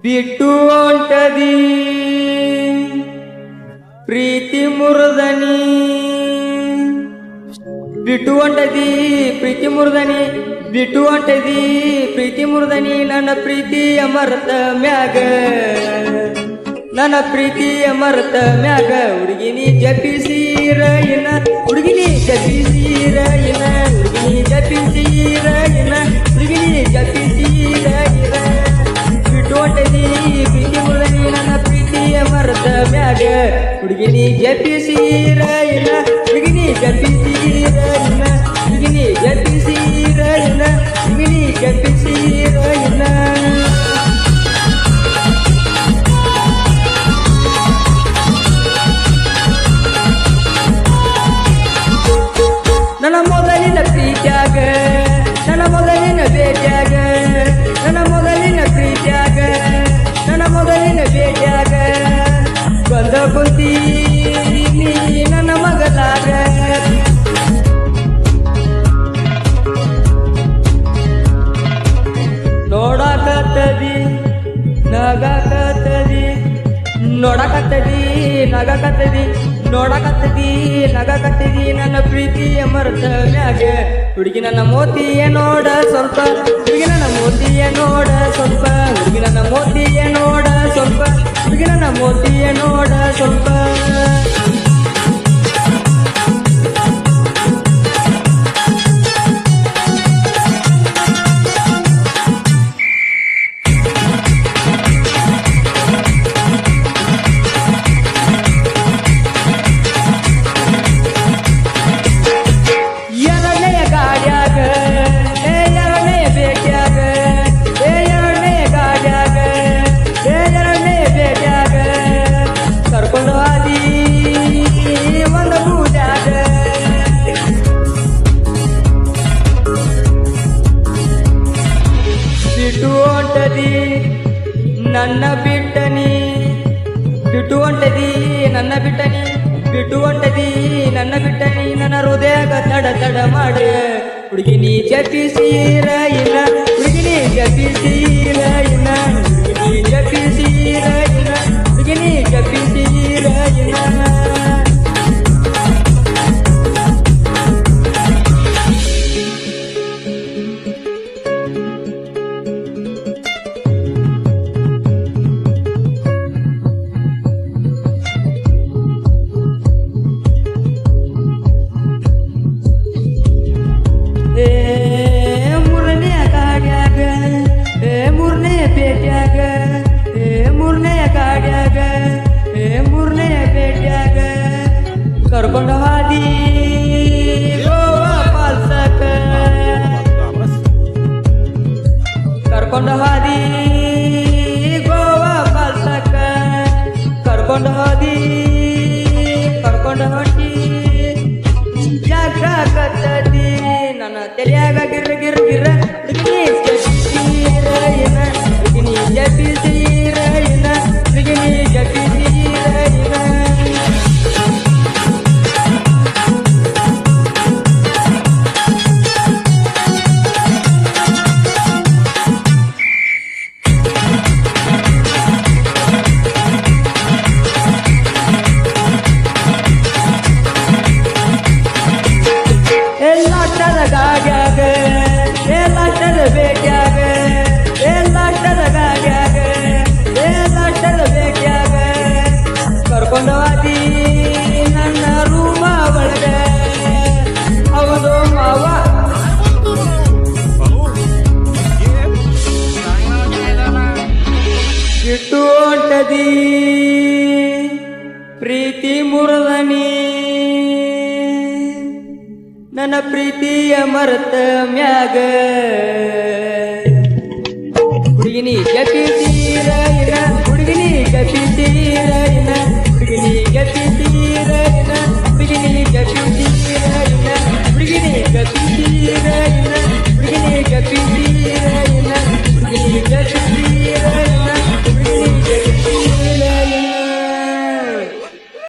ಬಿಟ್ಟು ಹೊಂಟದಿ ಪ್ರೀತಿ ಮುರಿದನಿ ಬಿಟ್ಟು ಹೊಂಟದಿ ಪ್ರೀತಿ ಮುರಿದನಿ ಬಿಟ್ಟು ಹೊಂಟದಿ ಪ್ರೀತಿ ಮುರಿದನಿ ನನ್ನ ಪ್ರೀತಿಯ ಮರೆತ ಮ್ಯಾಗ ನನ್ನ ಪ್ರೀತಿಯ ಮರೆತ ಮ್ಯಾಗ ಹುಡುಗಿನಿ ಜಪಿಸಿರ ಇನ ಹುಡುಗಿನಿ ಜಪಿಸಿರ ಇನ ಹುಡುಗಿನಿ ಜಪಿಸಿರ ಇನ ಹುಡುಗಿನಿ ಜಪಿಸಿರ ಇನ ಬಿಟ್ಟು ಹೊಂಟದಿ ಪ್ರೀತಿ ಮುರಿದನಿ ನನ್ನ ಪ್ರೀತಿಯ ಮರೆತ ಮ್ಯಾಗ ಹುಡುಗಿನಿ ಜಪಿಸಿರ ಇನ ಹುಡುಗಿನಿ ಜಪಿಸಿರ ಇನ ಹುಡುಗಿನಿ ಜಪಿಸಿರ ಇನ ಹುಡುಗಿನಿ ಜಪಿಸಿರ ಇನ ನನ್ನ ಮೊದಲಿನ ಪ್ರೀತ್ಯಾಗ ನನ್ನ ಮೊದಲಿನ ಭೇಟಿಯಾಗ ನನ್ನ ಮೊದಲಿನ ಪ್ರೀತ್ಯಾಗ ನನ್ನ ಮೊದಲಿನ ಭೇಟಿಯಾಗ ಬಂದ ಕುಂತಿ ನನ್ನ ಮಗಲಾಗ ನೋಡಕತ್ತದಿ ನಗಕತ್ತದಿ ನೋಡಕತ್ತದಿ ನಗಕತ್ತದಿ ನೋಡಕತ್ತದಿ ನಗಕತ್ತದಿ ನನ್ನ ಪ್ರೀತಿಯ ಮರೆತ ಮ್ಯಾಗ ಹುಡುಗಿ ನನ್ನ ಮೋತಿಯ ನೋಡ ಸ್ವಲ್ಪ ಹುಡುಗಿ ನನ್ನ ಮೋತಿಯ ನೋಡ ಸ್ವಲ್ಪ ಹುಡುಗಿ ನನ್ನ ಮೋತಿಯ ನೋಡ ಸ್ವಲ್ಪ ಹುಡುಗಿ ನನ್ನ ಮೋತಿಯ ನೋಡ ಸ್ವಲ್ಪ ನನ್ನ ಬಿಟ್ಟನಿ ಬಿಟ್ಟು ಹೊಂಟದಿ ನನ್ನ ಬಿಟ್ಟನಿ ಬಿಟ್ಟು ಹೊಂಟದಿ ನನ್ನ ಬಿಟ್ಟನಿ ನನ್ನ ಹೃದಯಗ ತಡ ತಡ ಮಾಡ ಹುಡುಗಿನಿ ಜಪಿಸಿರ ಇಲ್ಲ ಹುಡುಗಿನಿ ಜಪಿಸಿರ ಇಲ್ಲ ಹುಡುಗಿನಿ ಜಪಿಸಿರ ಇಲ್ಲ ಹುಡುಗಿನಿ ಜಪಿಸಿರ ಇಲ್ಲ ಕರ್ಕೊಂಡು ಹಾದಿ ಗೋವಾ ಪಾಲ್ಸಕ ಕರ್ಕೊಂಡು ಹಾದಿ ಗೋವಾ ಪಾಲ್ಸಕ ಕರ್ಕೊಂಡು ಹಾದಿ ಕರ್ಕೊಂಡು ಹೊಂಟಿ ಜಾಗಕತ್ತದಿ ನನ್ನ ತಲೆಯಾಗ ಗಿರ್ರ ಗಿರ್ರ ಗಿರ್ರ ಹುಡುಗಿನಿ ಜಪಿಸಿರ ಇನ ಹುಡುಗಿನಿ ಜಪಿಸಿರ ಇನ ಹುಡುಗಿನಿ ಜಪಿಸಿರ ಇನ ಗಾಡ್ಯಾಗ ಲಾಟದ ಬೇಟ್ಯಾಗ ಲಾಟದ ಗಾಡ್ಯಾಗ ಲಾಟದ ಬೇಟ್ಯಾಗ ಕರ್ಕೊಂಡು ಹಾದಿ ನನ್ನ ರೂಮ ಒಳಗ ಹೌದು ಮಾವ ಬಿಟ್ಟು ಹೊಂಟದಿ ಪ್ರೀತಿ ಮುರಿದನಿ ನನ್ನ ಪ್ರೀತಿಯ ಮರೆತ ಮ್ಯಾಗ ಹುಡುಗಿನಿ ಜಪಿಸಿರ ಇನ ಹುಡುಗಿನಿ ಜಪಿಸಿರ ಇನ ಹುಡುಗಿನಿ ಜಪಿಸಿರ ಇನ ಹುಡುಗಿನಿ